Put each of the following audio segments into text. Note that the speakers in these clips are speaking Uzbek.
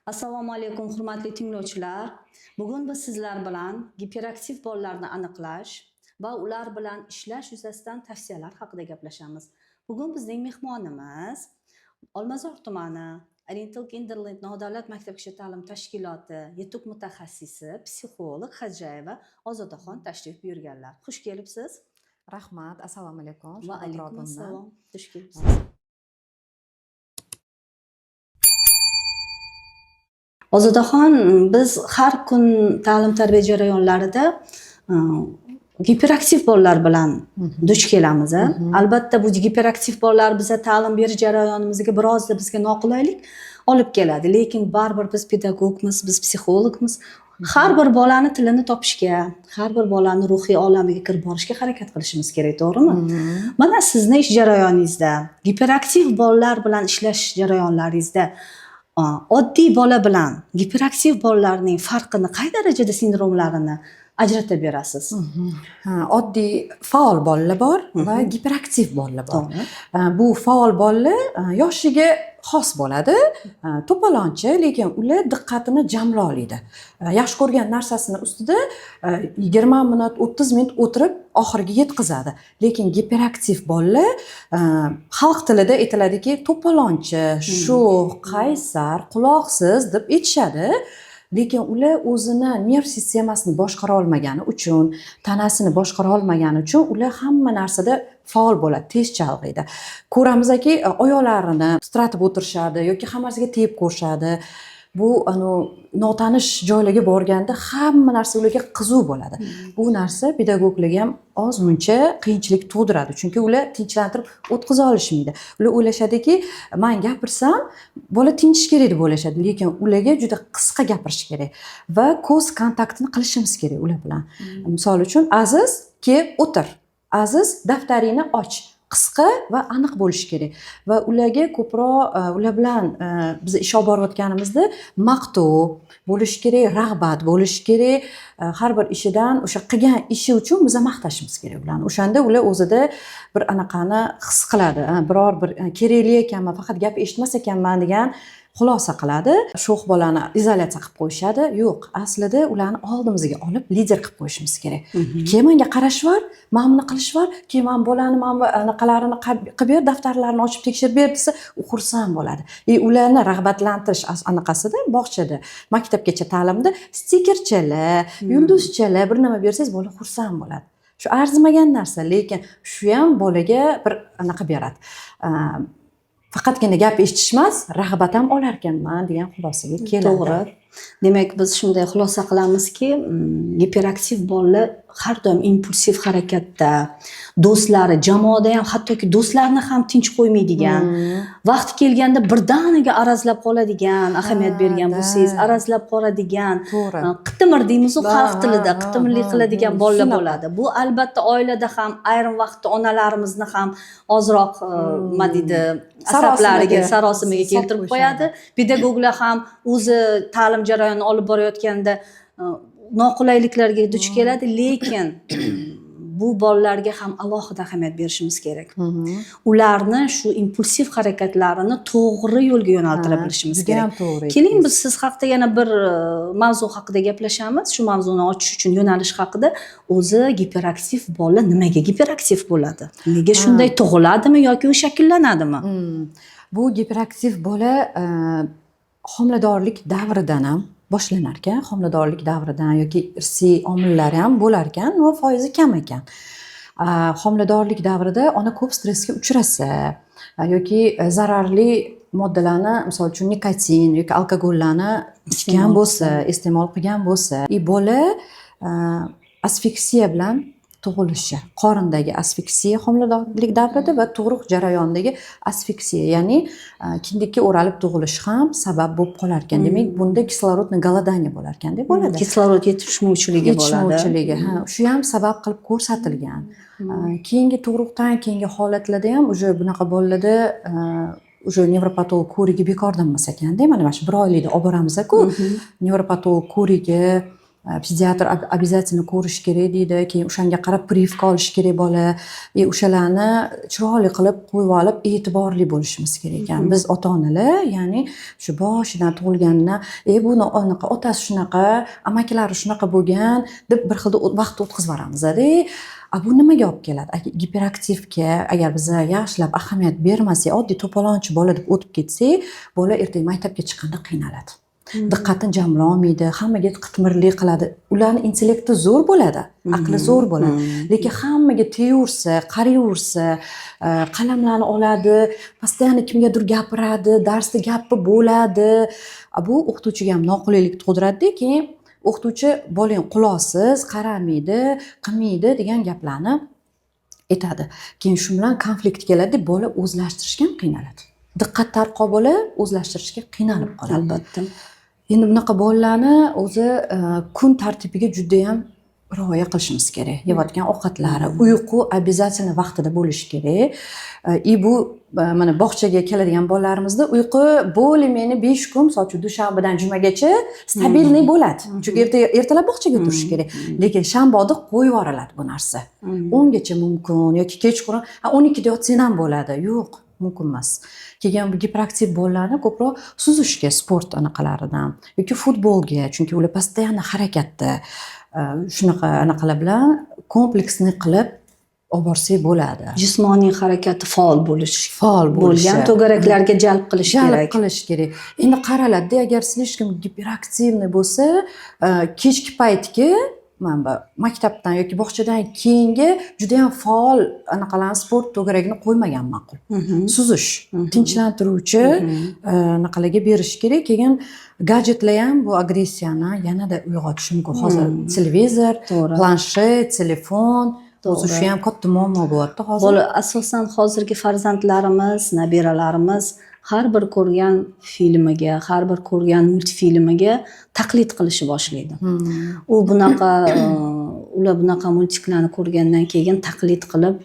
Assalomu alaykum hurmatli tinglovchilar. Bugun biz sizlar bilan giperaktiv bolalarni aniqlash va ular bilan ishlash yuzasidan tavsiyalar haqida gaplashamiz. Bugun bizning mehmonimiz Olmazor tumani Oriental Kinderland nodavlat maktabgacha ta'lim tashkiloti yetuk mutaxassisi, psixolog Hajayeva Ozodaxon tashrif buyurganlar. Xush kelibsiz. Rahmat, assalomu alaykum. Va alaykum assalom. Xush kelibsiz. Ozodaxon, biz har kun ta'lim tarbiya jarayonlarida giperaktiv bolalar bilan duch kelamiz. Albatta bu giperaktiv bolalar biza ta'lim berish jarayonimizga birozda bizga noqulaylik olib keladi, lekin baribir biz pedagogmiz, biz psixologmiz. Har bir bolani tilini topishga, har bir bolani ruhiy olamiga kirib borishga harakat qilishimiz kerak, to'g'rimi? Mana sizni ish jarayoningizda, giperaktiv bolalar bilan ishlash jarayonlaringizda oddiy bola bilan giperaktiv bolalarning farqini, qay darajada sindromlarini ajratib berasiz? Oddiy faol bolalar bor va giperaktiv bolalar bor. Bu faol bolalar yoshiga xos bo'ladi, to'polonchi, lekin ular diqqatini jamla oladi. Yaxshi ko'rgan narsasini ustida 20 minut, 30 minut o'tirib oxiriga yetkazadi. Lekin giperaktiv bolalar xalq tilida aytiladiki, to'polonchi, sho'x, qaysar, quloqsiz deb aytishadi. Lekin ular o'zini nerv sistemasini boshqara olmagani uchun, tanasini boshqara olmagani uchun ular hamma narsada faol bo'ladi, tez chalg'iydi. Ko'ramizki, oyoqlarini titratib o'tirishadi yoki hammasiga tegib ko'rishadi. Bu notanish joylarga borganda hamma narsa ularga qiziq bo'ladi. Bu narsa pedagoglarga ham oz muncha qiyinchilik tug'diradi, chunki ular tinchlantirib o'tkaza olishmaydi. Ular o'ylashadiki, men gapirsam bola tinchish kerak deb o'ylashadi, lekin ularga juda qisqa gapirish kerak va ko'z kontaktini qilishimiz kerak ular bilan. Misol uchun, Aziz, kelib o'tir. Aziz, daftaringni och. Qisqa va aniq bo'lishi kerak va ularga ko'proq ular bilan biz ish olib borayotganimizda maqtov bo'lishi kerak, rag'bat bo'lishi kerak. Har bir ishidan, o'sha qilgan ishi uchun biz maqtashimiz kerak ularni. O'shanda ular o'zida bir anaqani his qiladi. Biror bir kerakli ekanman, faqat gap eshitmas ekanman degan xulosa qiladi. Sho'x bolani izolyatsiya qilib qo'yishadi. Yo'q, aslida ularni oldimizga olib lider qilib qo'yishimiz kerak. Keyin menga qarash var, men buni qilish var, keyin men bolani anaqalarini qilib ber, daftarlarini ochib tekshirib ber desa, u xursand bo'ladi. Ularni rag'batlantirish anaqasida, bog'chada, maktabgacha ta'limda stikerchalar, yulduzchalar bir nima bersangiz, bola xursand bo'ladi. Shu arzimagan narsa, lekin shu ham bolaga bir anaqa beradi. Faqatgina gap eshitish emas, rag'bat ham olar ekanman degan xulosaga keladi. To'g'ri. Demak, biz shunday xulosa qilamizki, giperaktiv bolalar har doim impulsiv harakatda, do'stlari, jamoada ham, hattoki do'stlarni ham tinch qo'ymaydigan, vaqti kelganda birdaniga arazlab qoladigan, ahamiyat bergan bo'lsangiz, arazlab qoladigan, qitimir deymiz xalq tilida, qitimirlik qiladigan bolalar bo'ladi. Bu albatta oilada ham ayrim vaqtda onalarimizni ham ozroq nima deydi, asablariga, sarosimiga keltirib qo'yadi. Pedagoglar ham o'zi ta'lim jarayonini olib borayotganda noqulayliklarga duch keladi, lekin bu bolalarga ham alohida ahamiyat berishimiz kerak. Ularni shu impulsiv harakatlarini to'g'ri yo'lga yo'naltira bilishimiz kerak. Keling, biz siz haqida yana bir mavzu haqida gaplashamiz. Shu mavzuni ochish uchun yo'nalish haqida. O'zi giperaktiv bola nimaga giperaktiv bo'ladi? Nega shunday tug'iladimi yoki u shakllanadimi? Bu giperaktiv bola homiladorlik davridan ham boshlanar ekan, homiladorlik davridan yoki irsiy omillar ham bo'lar ekan, va foizi kam ekan. Homiladorlik davrida ona ko'p stressga uchrasa yoki zararli moddalarni, misol uchun nikotin yoki alkogollarni ichgan bo'lsa, iste'mol qilgan bo'lsa, bola asfiksiya bilan tug'ilishi, qorindagi asfiksiya homiladorlik davrida va tug'ruq jarayonidagi asfiksiya, ya'ni kindikka o'ralib tug'ilish ham sabab bo'lib qolar ekan. Demak, bunda kislorodni голодание bo'lar ekan deb bo'ladi. Kislorod yetishmovchiligi bo'ladi. Shu ham sabab qilib ko'rsatilgan. Keyingi tug'ruqdan keyingi holatlarda ham o'sha bunaqa bolalarda o'sha nevropatolog ko'rigi bekordan emas ekanda, mana shu bir oylikda olib boramiz-ku, nevropatolog ko'rigi pediatr обязательно ko'rish kerak deydi, keyin o'shanga qarab privka olish kerak bola, o'shalarni chiroyli qilib qo'yib olib e'tiborli bo'lishimiz kerak ekan. Biz ota-onalar, ya'ni shu boshidan tug'ilgandan, buni anaqa otasi shunaqa, amakilari shunaqa bo'lgan deb bir xil vaqt o'tkazib yuboramiz-da. Bu nimaga olib keladi? Giperaktivga agar biz yaxshilab ahamiyat bermasak, oddiy to'polonchi bola deb o'tib ketsak, bola ertaga maktabga chiqqanda qiynaladi. Diqqatini jamlay olmaydi, hammaga qitmirlik qiladi. Ularning intellekti zo'r bo'ladi, aqli zo'r bo'ladi. Lekin hammaga teyaversa, qarayaversa, qalamlarni oladi, постоянно kimgadir gapiradi, darsda gapi bo'ladi. Bu o'qituvchiga ham noqulaylik tug'diradi, keyin o'qituvchi bolang quloqsiz, qaramaydi, qilmaydi degan gaplarni aytadi. Keyin shu bilan konflikt keladi, bola o'zlashtirishga ham qiynaladi. Diqqat tarqoq bola o'zlashtirishga qiynalib qoladi. Albatta. Endi bunaqa bolalarni o'zi kun tartibiga juda ham rioya qilishimiz kerak. Yeyotgan ovqatlari, uyqu обязательно vaqtida bo'lishi kerak. Bu mana bog'chaga keladigan bolalarimizni uyqu bo'lmaydi 5 kun, sochi dushanbadan jumagacha stabilniy bo'ladi. Chunki ertalab bog'chaga turish kerak. Lekin shanbada qo'yib yuboriladi bu narsa. 10 gacha mumkin yoki kechqurun 12 da yotsang ham bo'ladi. Yo'q, mumkin emas. Keyin bu giperaktiv bolalarni ko'proq suzishga, sport anaqalaridan yoki futbolga, chunki ular постоянно harakatda. Shunaqa anaqalar bilan kompleksni qilib olib borsak bo'ladi. Jismoniy harakati faol bo'lishi, bo'lgan to'garaklarga jalb qilish kerak. Endi qaraladi, agar slishkim giperaktivniy bo'lsa, kechki paytga mana maktabdan yoki bog'chadan keyingi juda ham faol anaqalarni sport to'garagini qo'ymagan ma'qul. Suzish, tinchlantiruvchi anaqalarga berish kerak. Keyin gadjetlar ham bu agressiyani yanada uyg'otishi mumkin. Hozir televizor, planshet, telefon, o'zi shu ham katta muammo bo'lyapti hozir. Bola asosan hozirgi farzandlarimiz, nabiralarimiz har bir ko'rgan filmiga, har bir ko'rgan multfilmiga taqlid qilishni boshlaydi. Ular bunaqa multiklarni ko'rgandan keyin taqlid qilib,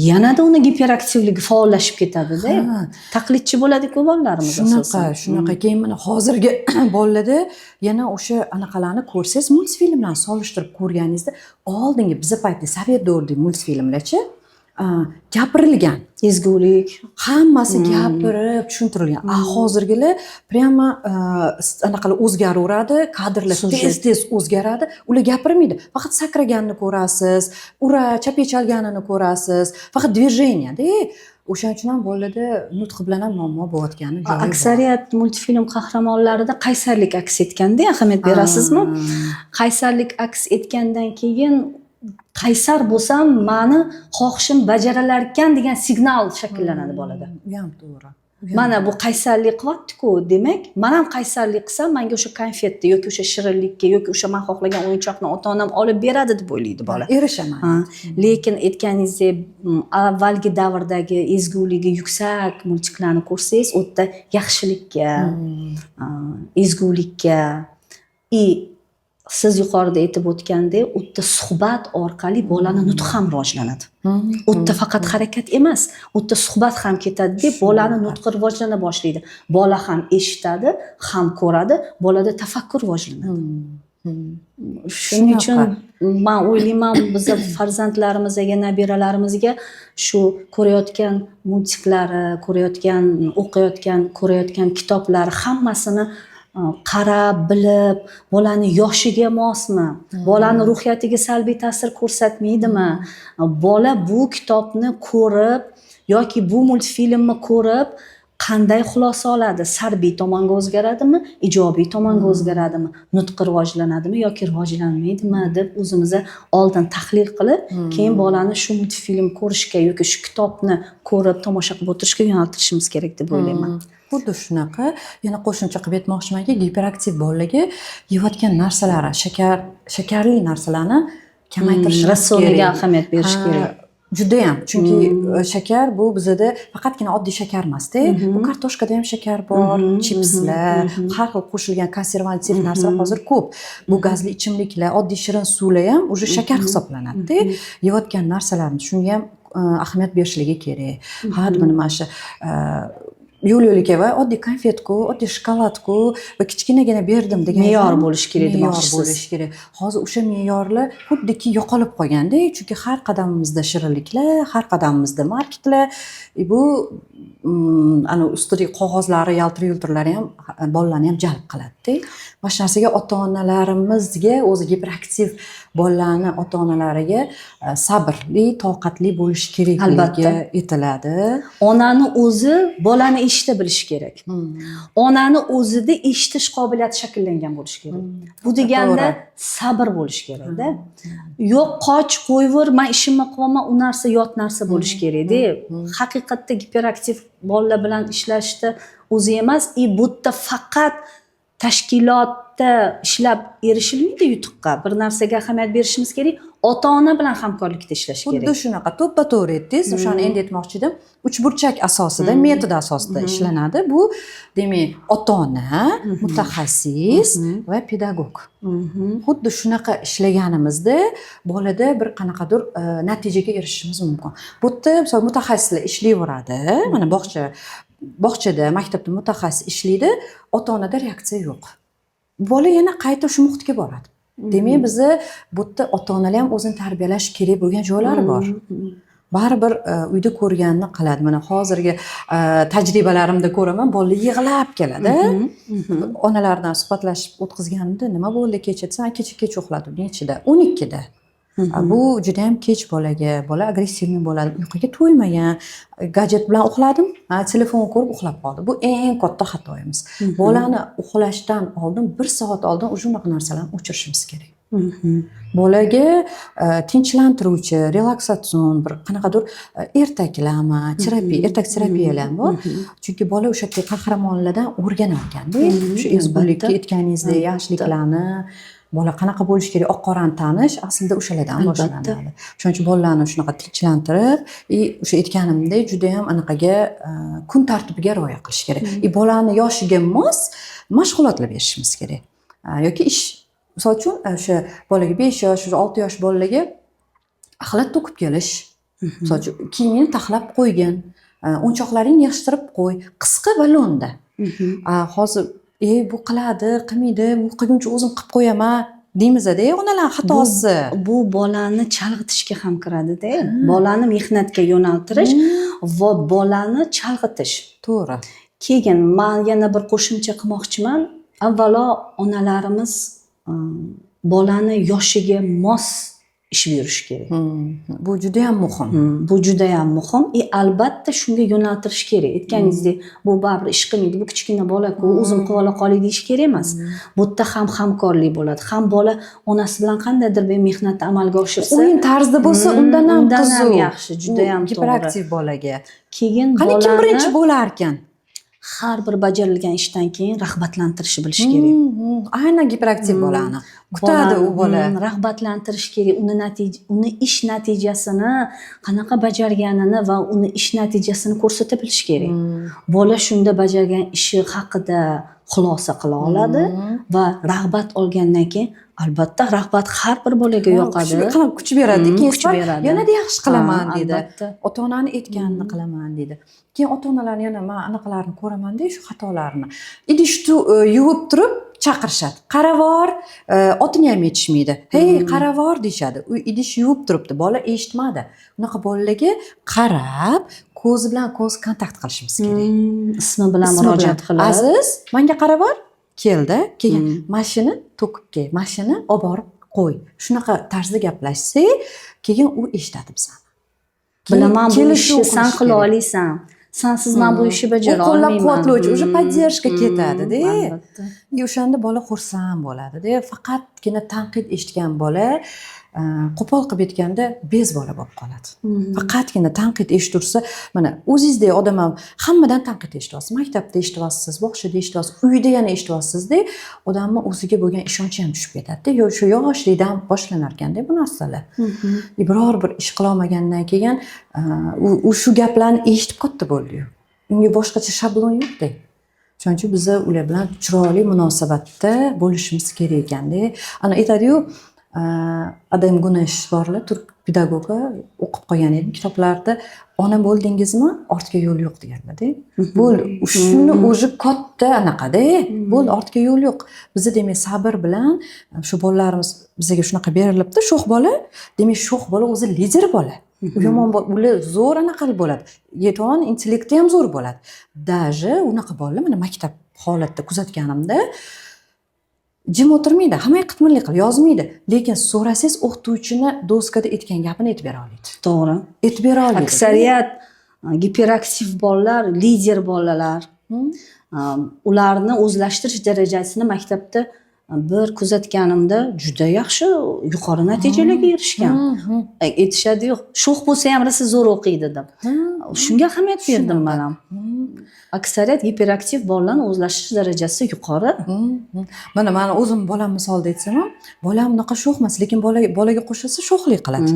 yanada uni giperaktivligi faollashib ketadi-da. Taqlidchi bo'ladi-ku bolalarimiz asosan. Shunaqa. Keyin mana hozirgi bolalarda yana o'sha anaqalarni ko'rsangiz, multfilmlarni solishtirib ko'rganingizda, oldingi biz paytda Sovet davridagi multfilmlarchi gapirilgan, ezgulik, hammasi gapirib tushuntirilgan. Hozirgilar prямо anaqalar o'zgaraveradi, kadrlar tez o'zgaradi. Ular gapirmaydi. Faqat sakraganini ko'rasiz, chapga chalganini ko'rasiz, faqat движение-da. O'shaning uchun ham bolalarda nutq bilan ham muammo bo'layotgani joyi. Aksariyat multfilm qahramonlarida qaysarlik aks etganda, ahamiyat berasizmi? Qaysarlik aks etgandan keyin qaysar bo'lsam, meni xohishim bajarilar ekan degan signal shakllanadi bolada. Bu ham to'g'ri. Mana bu qaysarlik qilyapti-ku, demak, men ham qaysarlik qilsam, menga o'sha konfetni yoki o'sha shirinlikka yoki o'sha men xohlagan o'yinchoqni ota-onam olib beradi deb o'ylaydi bola. Erishaman. Lekin aytganingizdek, avvalgi davrdagi ezguligi yuksak multiklarni ko'rsangiz, u yerda yaxshilikka, ezgulikka siz yuqorida aytib o'tgandek, u yerda suhbat orqali bolani nutq ham rivojlanadi. U yerda faqat harakat emas, u yerda suhbat ham ketadi deb bolani nutqi rivojlana boshlaydi. Bola ham eshitadi, ham ko'radi, bolada tafakkur rivojlanadi. Shuning uchun men o'ylayman, biz farzandlarimizga, nabiralarimizga shu ko'rayotgan multiklari, ko'rayotgan kitoblari hammasini qarab, bilib, bolani yoshiga mosmi, bolani ruhiyatiga salbiy ta'sir ko'rsatmaydimi, bola bu kitobni ko'rib yoki bu multfilmni ko'rib qanday xulosa oladi, salbiy tomonga o'zgaradimi, ijobiy tomonga o'zgaradimi, nutqi rivojlanadimi yoki rivojlanmaydimi deb o'zimizni oldin tahlil qilib, keyin bolani shu multfilm ko'rishga yoki shu kitobni ko'rib tomosha qilib o'tirishga yo'naltirishimiz kerak deb o'ylayman. Xuddi shunaqa, yana qo'shimcha qilib aytmoqchimanki, giperaktiv bolalarga yeyotgan narsalari, shakarli narsalarni kamaytirish kerak. Ratsioniga ahamiyat berish kerak. Juda ham, chunki shakar bu bizda faqatgina oddiy shakar emas-da. Bu kartoshkada ham shakar bor, chipslar, har xil qo'shilgan konservativ narsalar hozir ko'p. Bu gazli ichimliklar, oddiy shirin suvlar ham o'sha shakar hisoblanadi-da. Yeyotgan narsalarni shunga ham ahamiyat berishligi kerak. Mana shu yo'l-yo'lakay va oddiy konfetku, oddiy shokoladku va kichkinagina berdim degan Me'yor bo'lishi kerak me'yor demoqchisiz. bo'lishi kerak. Hozir o'sha me'yorlar xuddiki yo'qolib qolganda, chunki har qadamimizda shirinliklar, har qadamimizda marketlar, bu ana ustidagi qog'ozlari, yaltir-yultirlari ham bolalarni ham jalb qiladi-da. Mana shu narsaga ota-onalarimizga, o'zi giperaktiv bolalarni ota-onalariga sabrli, toqatli bo'lish kerakligi Albatta. aytiladi. Onani o'zi bolani eshita bilishi kerak. Onani o'zida eshitish qobiliyati shakllangan bo'lishi kerak. Bu deganda sabr bo'lishi kerak-da. Yo'q, qoch, qo'yver, men ishimni qilaman, u narsa yot narsa bo'lishi kerak-da. Haqiqatda giperaktiv bolalar bilan ishlashda o'zi emas, bu yerda faqat tashkilotda ishlab erishilmaydi yutuqqa. Bir narsaga ahamiyat berishimiz kerak. Ota-ona bilan hamkorlikda ishlash kerak. Xuddi shunaqa to'ppa-to'g'ri aytdingiz. O'shani endi aytmoqchi edim. Uchburchak asosida, metod asosida ishlanadi. Bu demak, ota-ona, mutaxassis va pedagog. Xuddi shunaqa ishlaganimizda bolada bir qanaqadir natijaga erishishimiz mumkin. Bu yerda misol mutaxassislar ishlayveradi. Mana bog'chada, maktabda mutaxassis ishlaydi, ota-onada reaksiya yo'q. Bola yana qayta shu muhitga boradi. Demak, bizni bu yerda ota-onalar ham o'zini tarbiyalash kerak bo'lgan joylari bor. Baribir uyda ko'rganini qiladi. Mana hozirgi tajribalarimda ko'raman, bolalar yig'lab keladi. Onalardan suhbatlashib o'tkazganimda, nima bo'ldi kecha desam, kecha kech uxladim, nechida? 12 da. Bu juda ham kech bolaga, bola agressivniy bo'ladi, uyquga to'ymagan, gadjet bilan uxladim, telefon ko'rib uxlab qoldi. Bu eng katta xatoyimiz. Bolani uxlashdan oldin 1 soat oldin unaqa narsalarni o'chirishimiz kerak. Bolaga tinchlantiruvchi, relaksatsion bir qanaqadir ertaklarmi, terapiya, ertak terapiyalari bor. Chunki bola o'sha qahramonlardan o'rganar ekanda. O'sha ezgulikka aytganingizdek yaxshiliklarni bola qanaqa bo'lishi kerak, oq-qorani tanish aslida o'shalardan boshlanadi. Shuning uchun bolalarni shunaqa tinchlantirib, o'sha aytganimdek juda ham anaqaga kun tartibiga rioya qilish kerak. Bolani yoshiga mos mashg'ulotlar berishimiz kerak. Yoki ish, misol uchun o'sha bolaga 5 yosh, 6 yosh bolalarga axlat to'kib kelish. Misol uchun kiyimini taxlab qo'ygin, o'yinchoqlaringni yig'ishtirib qo'y, qisqa va lo'nda. Hozir bu qiladi, qilmaydi, bu qilguncha o'zim qilib qo'yaman deymiz-da, onalar xatosi. Bu bolani chalg'itishga ham kiradi-da. Bolani mehnatga yo'naltirish va bolani chalg'itish. To'g'ri. Keyin men yana bir qo'shimcha qilmoqchiman. Avvalo onalarimiz bolani yoshiga mos ish buyurish kerak. Bu juda ham muhim. Bu juda ham muhim. Albatta shunga yo'naltirish kerak. Aytganingizdek, bu baribir ish qilmaydi. Bu kichkina bola-ku, o'zim qilib ola qolay deyish kerak emas. Bu yerda ham hamkorlik bo'ladi. Ham bola onasi bilan qandaydir bir mehnatni amalga oshirsa, o'yin tarzida bo'lsa, undan ham qiziq, yaxshi, juda ham to'g'ri. Hiperaktiv bolaga. Keyin qani kim birinchi bo'lar ekan? Har bir bajarilgan ishdan keyin rag'batlantirishni bilish kerak. Aynan giperaktiv bolani kutadi u bola. Rag'batlantirish kerak. Uni ish natijasini qanaqa bajarganini va uni ish natijasini ko'rsata bilish kerak. Bola shunda bajargan ishi haqida xulosa qila oladi va rag'bat olgandan keyin albatta rag'bat har bir bolaga yoqadi. Kuch beradi. Keyin yanada yaxshi qilaman deydi. Albatta. Ota-onani aytganini qilaman deydi. Keyin ota-onalarni yana men anaqalarni ko'raman-da, shu xatolarni. Idishni yuvib turib chaqirishadi. Qaravor, otini ham aytishmaydi. Hey, qaravor deyshadi. U idish yuvib turibdi. Bola eshitmadi. Unaqa bolalarga qarab, ko'zi bilan ko'z kontakt qilishimiz kerak. Ismi bilan murojaat qilib. Aziz, menga qaravor. Keldi, keyin mashina to'kib kel, mashina olib borib qo'y. Shunaqa tarzda gaplashsak, keyin u eshitadi bizani. Bilaman bu ishni sen qila olasan. Sensiz men bu ishni bajara olmayman. Qo'llab-quvvatlovchi, o'sha podдержка ketadi-da. O'shanda bola xursand bo'ladi-da. Faqatgina tanqid eshitgan bola qo'pol qilib aytganda bez bola bo'lib qoladi. Faqatgina tanqid eshitursa, mana o'zingizdek odam ham hammadan tanqid eshityapsiz. Maktabda eshityapsiz, bog'chada eshityapsiz, uyda yana eshityapsiz-da, odamning o'ziga bo'lgan ishonchi ham tushib ketadi-da. Shu yoshlikdan boshlanar ekanda bu narsalar. Biror bir ish qila olmagandan keyin u shu gaplarni eshitib katta bo'ldi-yu. Unga boshqacha shablon yo'q-da. Shuning uchun biz ular bilan chiroyli munosabatda bo'lishimiz kerak ekanda. Ana aytadi-yu, Adam Gunesh borlar, turk pedagogi o'qib qolgan edim. Kitoblarda ona bo'ldingizmi, ortga yo'l yo'q deganlar-da. Bo'l, shuni o'zi katta anaqada, bo'l, ortga yo'l yo'q. Bizda demak sabr bilan shu bolalarimiz bizga shunaqa berilibdi, sho'x bola. Demak, sho'x bola o'zi lider bola. Yomon ular zo'r anaqa bo'ladi. Yeton intellekti ham zo'r bo'ladi. Даже unaqa bolalar mana maktab holatda kuzatganimda jim o'tirmaydi, hamma qitmirlik qilib yozmaydi, lekin so'rasangiz o'qituvchini doskada aytgan gapini aytib bera oladi. To'g'ri. Aytib bera oladi. Aksariyat giperaktiv bolalar, lider bolalar. Ularni o'zlashtirish darajasini maktabda bir kuzatganimda juda yaxshi, yuqori natijalarga erishgan. Aytishadi-yu, sho'x bo'lsa ham rosa zo'r o'qiydi deb. Shunga ahamiyat berdim men ham. Aksariyat giperaktiv bolalarning o'zlashtirish darajasi yuqori. Mana men o'zim bolam misolda aytsam, bolam unaqa sho'x emas, lekin bolaga qo'shilsa sho'xlik qiladi.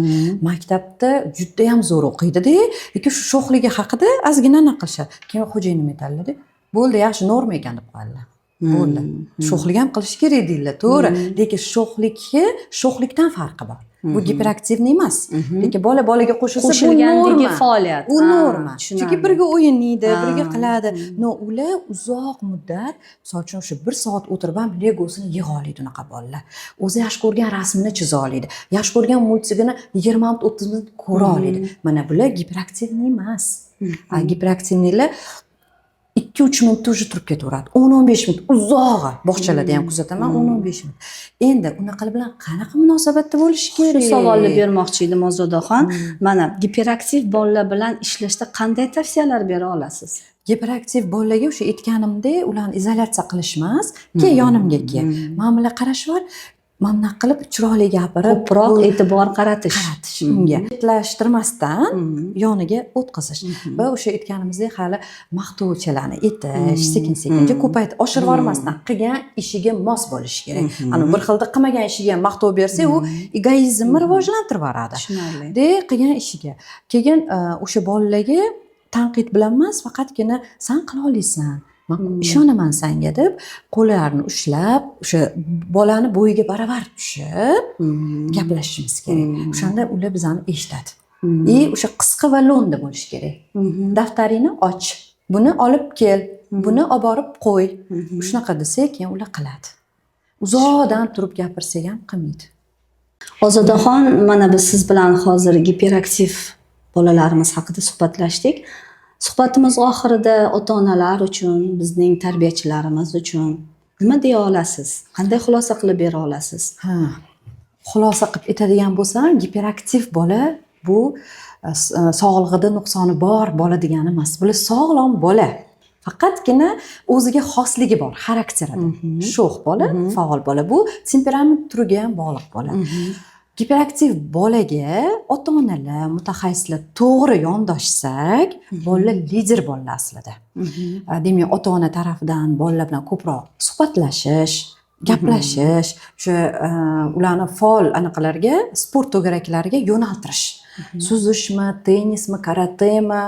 Maktabda juda ham zo'r o'qiydi-da, lekin shu sho'xligi haqida ozgina naqlishadi. Keyin xo'jayin nima aytadilar? Bo'ldi, yaxshi norma ekan deb qo'yadilar. Bo'ldi. Sho'xlik ham qilish kerak deydilar, to'g'ri. Lekin sho'xlikdan farqi bor. Bu giperaktivni emas. Lekin bolaga qo'shilsa qo'shilgandagi faoliyat. U norma. Chunki birga o'ynaydi, birga qiladi. No, ular uzoq muddat, misol uchun o'sha 1 soat o'tirib ham legosini yig'a oladi unaqa bolalar. O'zi yaxshi ko'rgan rasmini chiza oladi. Yaxshi ko'rgan multsigini 20 minut 30 minut ko'ra oladi. Mana bular giperaktivni emas. Giperaktivnilar 2-3 minut o'zi turib ketaveradi. 10-15 minut uzog'i. Bog'chalarda ham kuzataman 10-15 minut. Endi unaqa bilan qanaqa munosabatda bo'lish kerak? Shu savolni bermoqchi edim Ozodaxon. Mana giperaktiv bolalar bilan ishlashda qanday tavsiyalar bera olasiz? Giperaktiv bolalarga o'sha aytganimdek, ularni izolyatsiya qilish emas, yonimga kel. Mana bular qarash bor. Mamna qilib chiroyli gapirib, ko'proq e'tibor qaratish unga. Chetlashtirmasdan yoniga o'tqizish. Va o'sha aytganimizdek hali maqtovchalarni aytish, sekin-sekincha ko'paytirib oshirib yubormasdan qilgan ishiga mos bo'lish kerak. Ana bir xilda qilmagan ishiga maqtov bersa, u egoizmni rivojlantirib yuboradi. De qilgan ishiga. Keyin o'sha bolalarga tanqid bilan emas, faqatgina sen qila olasan. Men ishonaman senga deb qo'llarini ushlab, o'sha bolani bo'yiga baravar tushib gaplashishimiz kerak. O'shanda ular bizani eshitadi. O'sha qisqa va lo'nda bo'lish kerak. Daftaringni och, buni olib kel, buni olib borib qo'y. Shunaqa desak, keyin ular qiladi. Uzoqdan turib gapirsak ham qilmaydi. Ozodaxon, mana biz siz bilan hozir giperaktiv bolalarimiz haqida suhbatlashdik. Suhbatimiz oxirida ota-onalar uchun, bizning tarbiyachilarimiz uchun nima deya olasiz? Qanday xulosa qilib bera olasiz? Xulosa qilib aytadigan bo'lsam, giperaktiv bola bu sog'lig'ida nuqsoni bor bola degani emas. Bular sog'lom bola. Faqatgina o'ziga xosligi bor, xarakterida. Sho'x bola, faol bola. Bu temperament turiga ham bog'liq bola. Giperaktiv bolaga ota-onalar, mutaxassislar to'g'ri yondoshsak, bolalar lider bolalar aslida. Demak, ota-ona tarafidan bolalar bilan ko'proq suhbatlashish, gaplashish, o'sha ularni faol anaqalarga, sport to'garaklariga yo'naltirish. Suzishmi, tennismi, karatemi,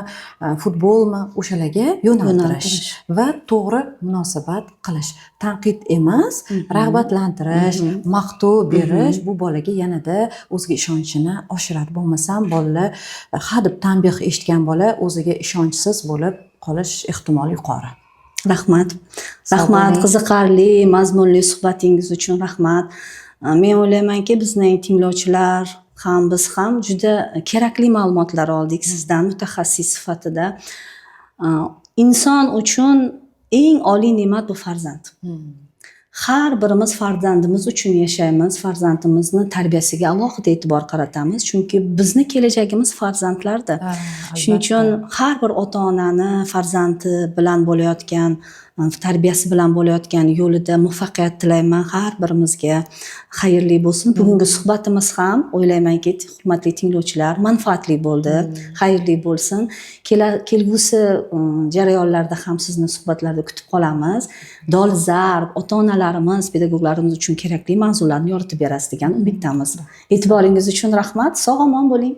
futbolmi, o'shalarga yo'naltirish va to'g'ri munosabat qilish. Tanqid emas, rag'batlantirish, maqtov berish bu bolaga yanada o'ziga ishonchini oshiradi. Bo'lmasam bolalar hadeb tanbeh eshitgan bola o'ziga ishonchsiz bo'lib qolish ehtimoli yuqori. Rahmat. Rahmat qiziqarli, mazmunli suhbatingiz uchun rahmat. Men o'ylaymanki, bizning tinglovchilar ham biz ham juda kerakli ma'lumotlar oldik sizdan mutaxassis sifatida. Inson uchun eng oliy ne'mat bu farzand. Har birimiz farzandimiz uchun yashaymiz, farzandimizni tarbiyasiga alohida e'tibor qaratamiz, chunki bizni kelajagimiz farzandlardir. Shuning uchun har bir ota-onani farzandi bilan bo'layotgan tarbiyasi bilan bo'layotgan yo'lida muvaffaqiyat tilayman har birimizga. Xayrli bo'lsin. Bugungi suhbatimiz ham o'ylaymanki, hurmatli tinglovchilar, manfaatli bo'ldi. Xayrli bo'lsin. Kelgusi jarayonlarda ham sizni suhbatlarda kutib qolamiz. Dolzarb ota-onalarimiz, pedagoglarimiz uchun kerakli mavzularni yoritib berasiz degan umiddamiz. E'tiboringiz uchun rahmat. Sog' omon bo'ling.